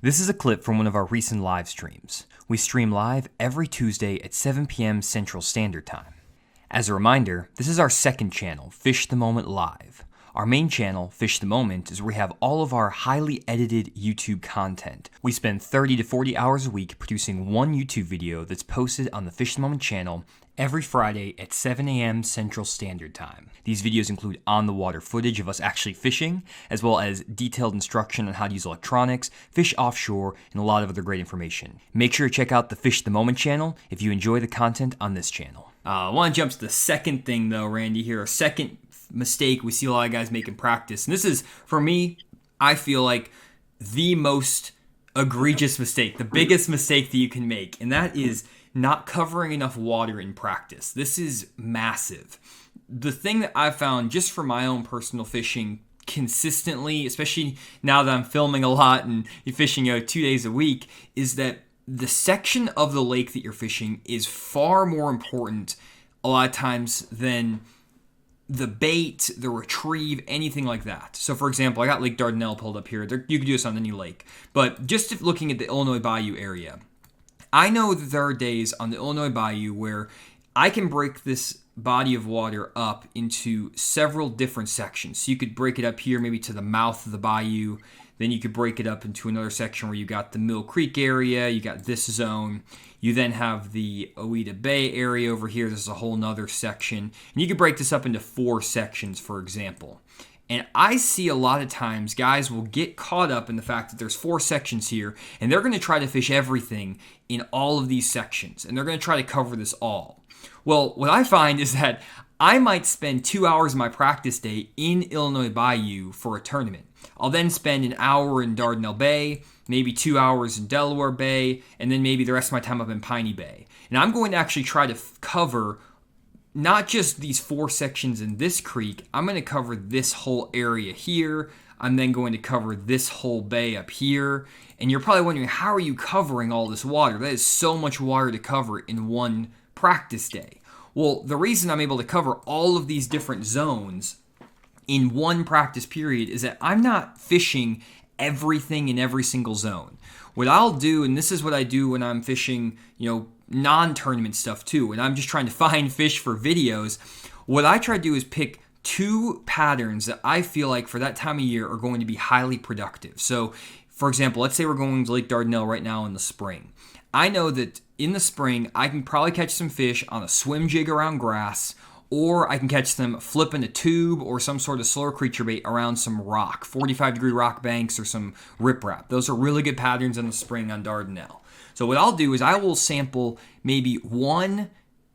This is a clip from one of our recent live streams. We stream live every Tuesday at 7 p.m. Central Standard Time. As a reminder, this is our second channel, Fish the Moment Live. Our main channel, Fish the Moment, is where we have all of our highly edited YouTube content. We spend 30 to 40 hours a week producing one YouTube video that's posted on the Fish the Moment channel every Friday at 7 a.m. Central Standard Time. These videos include on-the-water footage of us actually fishing, as well as detailed instruction on how to use electronics, fish offshore, and a lot of other great information. Make sure to check out the Fish the Moment channel if you enjoy the content on this channel. I want to jump to the second thing though, Randy, here. A second mistake we see a lot of guys make in practice. And this is, for me, I feel like the most egregious mistake, the biggest mistake that you can make, and that is not covering enough water in practice. This is massive. The thing that I've found just for my own personal fishing consistently, especially now that I'm filming a lot and you're fishing 2 days a week, is that the section of the lake that you're fishing is far more important a lot of times than the bait, the retrieve, anything like that. So for example, I got Lake Dardanelle pulled up here. You could do this on any lake. But just looking at the Illinois Bayou area, I know that there are days on the Illinois Bayou where I can break this body of water up into several different sections. So you could break it up here maybe to the mouth of the bayou. Then you could break it up into another section where you got the Mill Creek area, you got this zone. You then have the Ouida Bay area over here. This is a whole nother section. And you could break this up into 4 sections, for example. And I see a lot of times guys will get caught up in the fact that there's 4 sections here, and they're going to try to fish everything in all of these sections, and they're going to try to cover this all. Well, what I find is that I might spend 2 hours of my practice day in Illinois Bayou for a tournament. I'll then spend an hour in Dardanelle Bay, maybe 2 hours in Delaware Bay, and then maybe the rest of my time up in Piney Bay. And I'm going to actually try to cover not just these 4 sections in this creek. I'm going to cover this whole area here. I'm then going to cover this whole bay up here. And you're probably wondering, how are you covering all this water? That is so much water to cover in one practice day. Well, the reason I'm able to cover all of these different zones in one practice period is that I'm not fishing everything in every single zone. What I'll do, and this is what I do when I'm fishing, non-tournament stuff too, and I'm just trying to find fish for videos, what I try to do is pick 2 patterns that I feel like for that time of year are going to be highly productive. So, for example, let's say we're going to Lake Dardanelle right now in the spring. I know that in the spring, I can probably catch some fish on a swim jig around grass, or I can catch them flipping a tube or some sort of slower creature bait around some rock, 45-degree rock banks or some riprap. Those are really good patterns in the spring on Dardanelle. So what I'll do is I will sample maybe one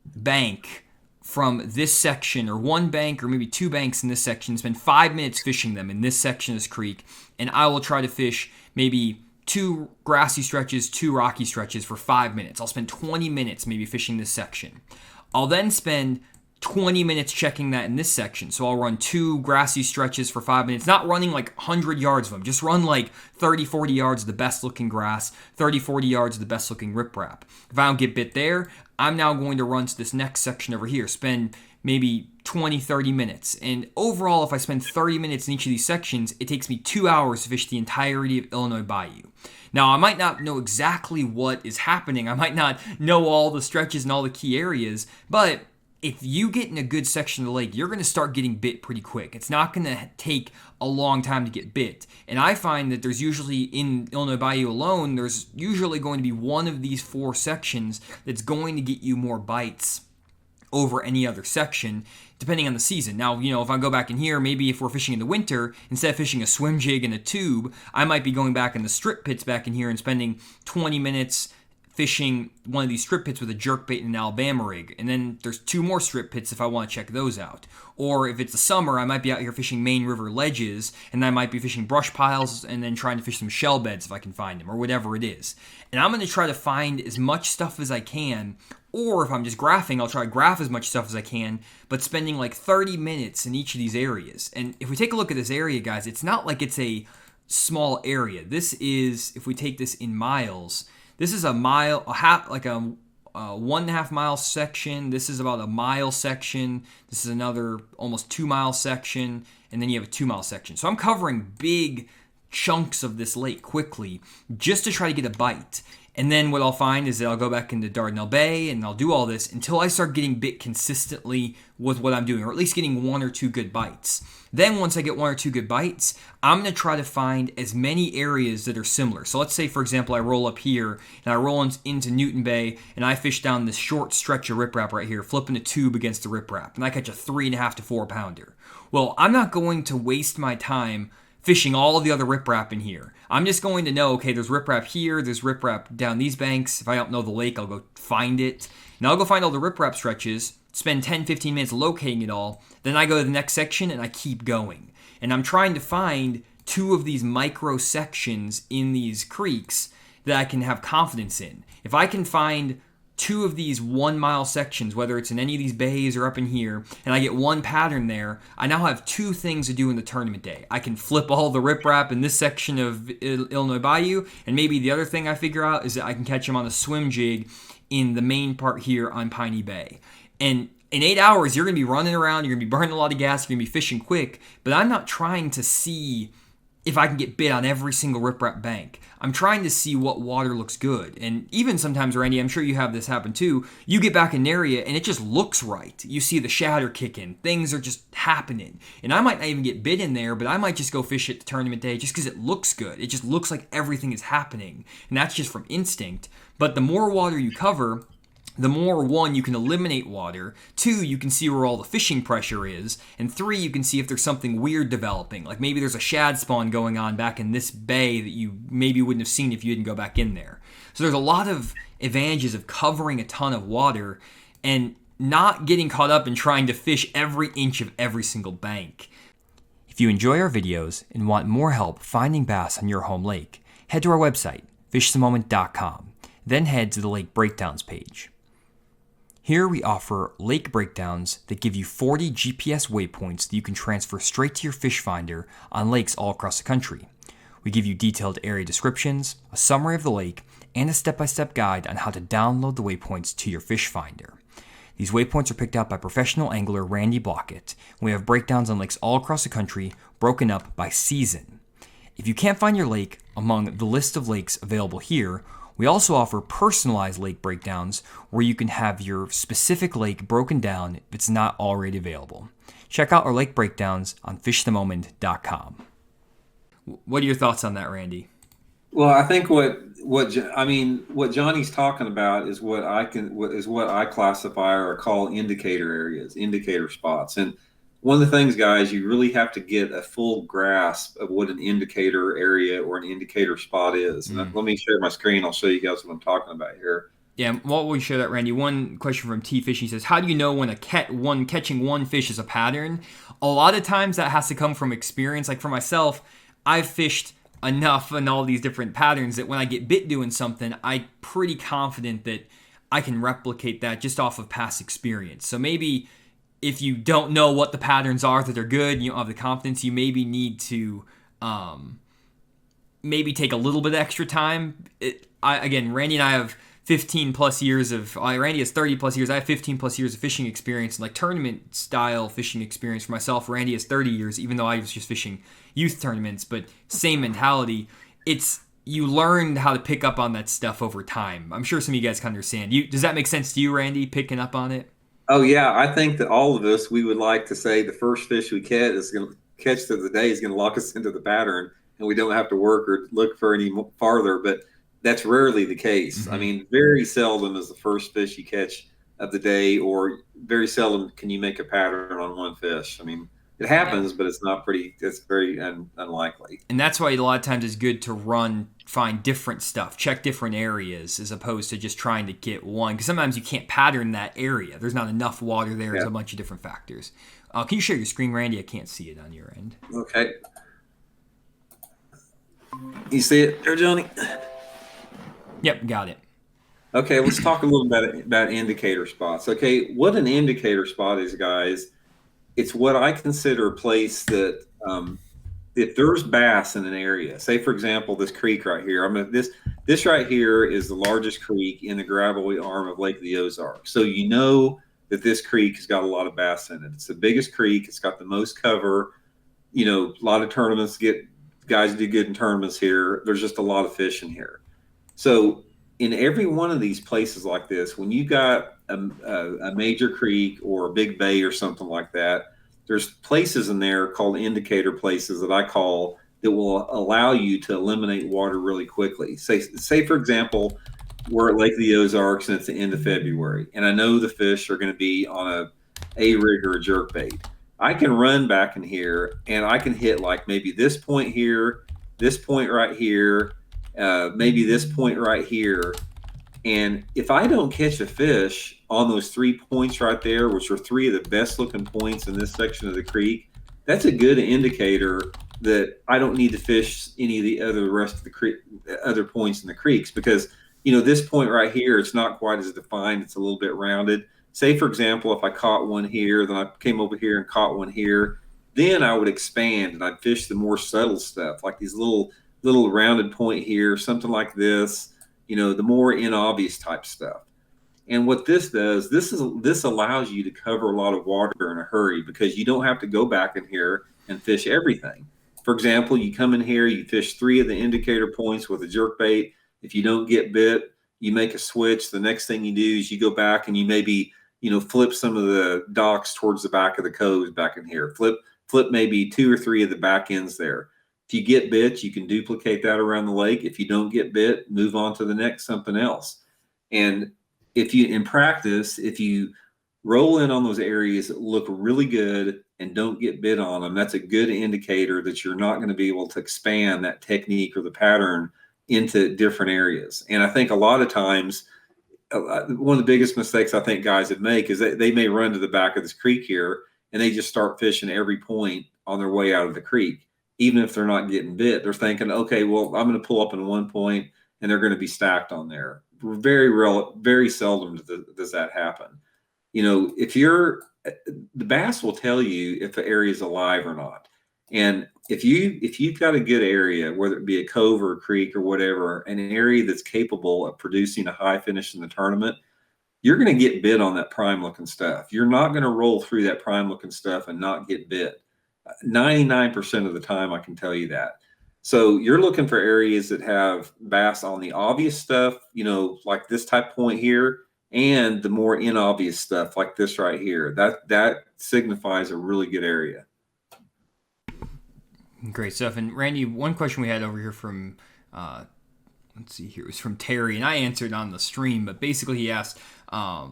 bank from this section, or one bank or maybe 2 banks in this section, spend 5 minutes fishing them in this section of this creek, and I will try to fish maybe 2 grassy stretches, 2 rocky stretches for 5 minutes. I'll spend 20 minutes maybe fishing this section. I'll then spend 20 minutes checking that in this section. So I'll run 2 grassy stretches for 5 minutes, not running like 100 yards of them, just run like 30, 40 yards of the best looking grass, 30, 40 yards of the best looking riprap. If I don't get bit there, I'm now going to run to this next section over here, spend maybe 20, 30 minutes. And overall, if I spend 30 minutes in each of these sections, it takes me 2 hours to fish the entirety of Illinois Bayou. Now, I might not know exactly what is happening. I might not know all the stretches and all the key areas, but if you get in a good section of the lake, you're going to start getting bit pretty quick. It's not going to take a long time to get bit. And I find that there's usually, in Illinois Bayou alone, there's usually going to be one of these 4 sections that's going to get you more bites over any other section, depending on the season. Now, if I go back in here, maybe if we're fishing in the winter, instead of fishing a swim jig and a tube, I might be going back in the strip pits back in here and spending 20 minutes fishing one of these strip pits with a jerkbait and an Alabama rig. And then there's 2 more strip pits if I want to check those out. Or if it's the summer, I might be out here fishing Main River ledges, and I might be fishing brush piles and then trying to fish some shell beds if I can find them, or whatever it is. And I'm going to try to find as much stuff as I can, or if I'm just graphing, I'll try to graph as much stuff as I can, but spending like 30 minutes in each of these areas. And if we take a look at this area, guys, it's not like it's a small area. This is, if we take this in miles, this is a mile, a 1.5 mile section. This is about a mile section. This is another almost 2 mile section. And then you have a 2 mile section. So I'm covering big chunks of this lake quickly just to try to get a bite. And then what I'll find is that I'll go back into Dardanelle Bay and I'll do all this until I start getting bit consistently with what I'm doing, or at least getting 1 or 2 good bites. Then once I get 1 or 2 good bites, I'm going to try to find as many areas that are similar. So let's say, for example, I roll up here and I roll into Newton Bay and I fish down this short stretch of riprap right here, flipping a tube against the riprap, and I catch a 3.5 to 4 pounder. Well, I'm not going to waste my time fishing all of the other riprap in here. I'm just going to know, okay, there's riprap here, there's riprap down these banks. If I don't know the lake, I'll go find it. And I'll go find all the riprap stretches, spend 10, 15 minutes locating it all. Then I go to the next section and I keep going. And I'm trying to find 2 of these micro sections in these creeks that I can have confidence in. If I can find 2 of these 1 mile sections, whether it's in any of these bays or up in here, and I get 1 pattern there, I now have 2 things to do in the tournament day. I can flip all the riprap in this section of Illinois Bayou, and maybe the other thing I figure out is that I can catch them on a swim jig in the main part here on Piney Bay. And in 8 hours, you're going to be running around, you're going to be burning a lot of gas, you're going to be fishing quick, but I'm not trying to see if I can get bit on every single riprap bank. I'm trying to see what water looks good. And even sometimes, Randy, I'm sure you have this happen too, you get back in an area and it just looks right. You see the shatter kicking. Things are just happening. And I might not even get bit in there, but I might just go fish it the tournament day just because it looks good. It just looks like everything is happening. And that's just from instinct. But the more water you cover, the more, 1, you can eliminate water, 2, you can see where all the fishing pressure is, and 3, you can see if there's something weird developing, like maybe there's a shad spawn going on back in this bay that you maybe wouldn't have seen if you didn't go back in there. So there's a lot of advantages of covering a ton of water and not getting caught up in trying to fish every inch of every single bank. If you enjoy our videos and want more help finding bass on your home lake, head to our website, fishthemoment.com, then head to the Lake Breakdowns page. Here we offer lake breakdowns that give you 40 GPS waypoints that you can transfer straight to your fish finder on lakes all across the country. We give you detailed area descriptions, a summary of the lake, and a step-by-step guide on how to download the waypoints to your fish finder. These waypoints are picked out by professional angler Randy Blockett. We have breakdowns on lakes all across the country, broken up by season. If you can't find your lake among the list of lakes available here, we also offer personalized lake breakdowns where you can have your specific lake broken down if it's not already available. Check out our lake breakdowns on fishthemoment.com. What are your thoughts on that, Randy? Well, I think what Johnny's talking about is what I classify or call indicator areas, indicator spots. And one of the things, guys, you really have to get a full grasp of what an indicator area or an indicator spot is. And let me share my screen. I'll show you guys what I'm talking about here. Yeah, while we share that, Randy, one question from T Fish. He says, how do you know when catching one fish is a pattern? A lot of times that has to come from experience. Like for myself, I've fished enough in all these different patterns that when I get bit doing something, I'm pretty confident that I can replicate that just off of past experience. So maybe if you don't know what the patterns are that are good, you don't have the confidence, you maybe need to maybe take a little bit extra time. Randy and I have 15 plus years of, Randy has 30 plus years, I have 15 plus years of fishing experience, and like tournament style fishing experience for myself. Randy has 30 years, even though I was just fishing youth tournaments, but same mentality. You learn how to pick up on that stuff over time. I'm sure some of you guys can understand. Does that make sense to you, Randy, picking up on it? Oh yeah, I think that all of us, we would like to say the first fish we catch of the day is going to lock us into the pattern, and we don't have to work or look for any farther. But that's rarely the case. Mm-hmm. I mean, very seldom is the first fish you catch of the day, or very seldom can you make a pattern on one fish. I mean, it happens, but it's very unlikely. And that's why a lot of times it's good to find different stuff, check different areas, as opposed to just trying to get one. Because sometimes you can't pattern that area. There's not enough water there. There's a bunch of different factors. Can you share your screen, Randy? I can't see it on your end. Okay. You see it there, Johnny? Yep, got it. Okay, let's talk a little bit about indicator spots. Okay, what an indicator spot is, guys, it's what I consider a place that if there's bass in an area, say for example this creek right here, this right here is the largest creek in the gravelly arm of Lake of the Ozarks. So you know that this creek has got a lot of bass in it. It's the biggest creek. It's got the most cover. You know, a lot of tournaments get guys do good in tournaments here. There's just a lot of fish in here. So in every one of these places like this, when you got a major creek or a big bay or something like that, there's places in there called indicator places that I call that will allow you to eliminate water really quickly. Say for example, we're at Lake of the Ozarks and it's the end of February, and I know the fish are going to be on a rig or a jerk bait. I can run back in here and I can hit like maybe this point here, this point right here, maybe this point right here. And if I don't catch a fish on those 3 points right there, which are 3 of the best looking points in this section of the creek, that's a good indicator that I don't need to fish any of the rest of the creek, other points in the creeks, because this point right here, it's not quite as defined. It's a little bit rounded. Say for example, if I caught one here, then I came over here and caught one here, then I would expand and I'd fish the more subtle stuff, like these little rounded point here, something like this. The more inobvious type stuff. And what this does, this allows you to cover a lot of water in a hurry, because you don't have to go back in here and fish everything. For example, you come in here, you fish 3 of the indicator points with a jerk bait. If you don't get bit, you make a switch. The next thing you do is you go back and you maybe, flip some of the docks towards the back of the coves back in here. Flip maybe 2 or 3 of the back ends there. If you get bit, you can duplicate that around the lake. If you don't get bit, move on to the next something else. And in practice, if you roll in on those areas that look really good and don't get bit on them, that's a good indicator that you're not going to be able to expand that technique or the pattern into different areas. And I think a lot of times, one of the biggest mistakes I think guys would make is that they may run to the back of this creek here and they just start fishing every point on their way out of the creek. Even if they're not getting bit, they're thinking, okay, well, I'm going to pull up in one point and they're going to be stacked on there. Very seldom does that happen. The bass will tell you if the area is alive or not. And if you've got a good area, whether it be a cove or a creek or whatever, an area that's capable of producing a high finish in the tournament, you're going to get bit on that prime looking stuff. You're not going to roll through that prime looking stuff and not get bit. 99% of the time, I can tell you that. So you're looking for areas that have bass on the obvious stuff, like this type point here, and the more inobvious stuff like this right here. That signifies a really good area. Great stuff. And Randy, one question we had over here from, let's see here, it was from Terry, and I answered on the stream, but basically he asked, will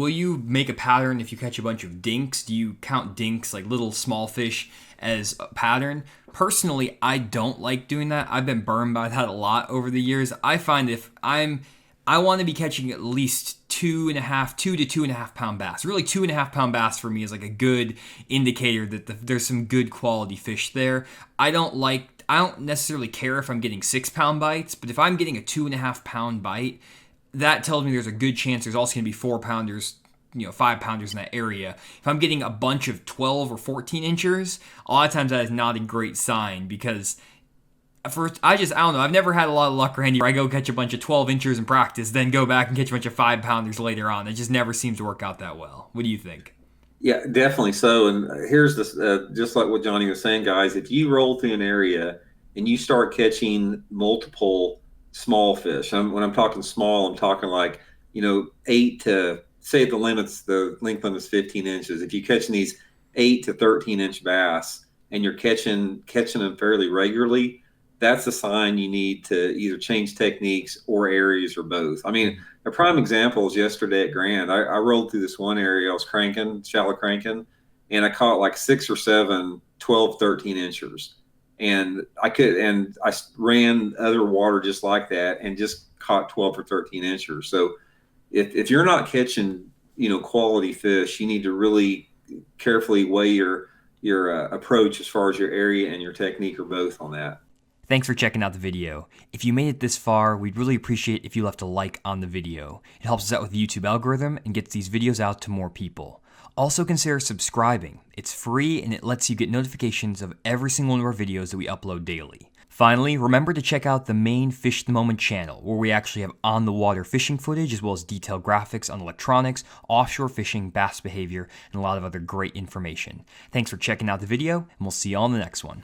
you make a pattern if you catch a bunch of dinks? Do you count dinks, like little small fish, as a pattern? Personally, I don't like doing that. I've been burned by that a lot over the years. I find I want to be catching at least 2 to 2.5 pound bass. Really, 2.5 pound bass for me is like a good indicator that there's some good quality fish there. I don't necessarily care if I'm getting 6 pound bites, but if I'm getting a 2.5 pound bite, that tells me there's a good chance there's also going to be 4 pounders, 5 pounders in that area. If I'm getting a bunch of 12 or 14 inchers, a lot of times that is not a great sign, because first, I don't know. I've never had a lot of luck, Randy, where I go catch a bunch of 12 inchers in practice, then go back and catch a bunch of 5 pounders later on. It just never seems to work out that well. What do you think? Yeah, definitely so. And here's this, just like what Johnny was saying, guys, if you roll through an area and you start catching multiple small fish, when I'm talking small, I'm talking like, 8 to, say the length limit is 15 inches. If you're catching these 8 to 13 inch bass and you're catching them fairly regularly, that's a sign you need to either change techniques or areas or both. I mean, a prime example is yesterday at Grand. I rolled through this one area. I was shallow cranking, and I caught like 6 or 7, 12, 13 inchers. And I ran other water just like that and just caught 12 or 13 inchers. So if you're not catching, quality fish, you need to really carefully weigh your approach as far as your area and your technique or both on that. Thanks for checking out the video. If you made it this far, we'd really appreciate if you left a like on the video. It helps us out with the YouTube algorithm and gets these videos out to more people. Also consider subscribing. It's free and it lets you get notifications of every single one of our videos that we upload daily. Finally, remember to check out the main Fish the Moment channel, where we actually have on-the-water fishing footage as well as detailed graphics on electronics, offshore fishing, bass behavior, and a lot of other great information. Thanks for checking out the video, and we'll see you all in the next one.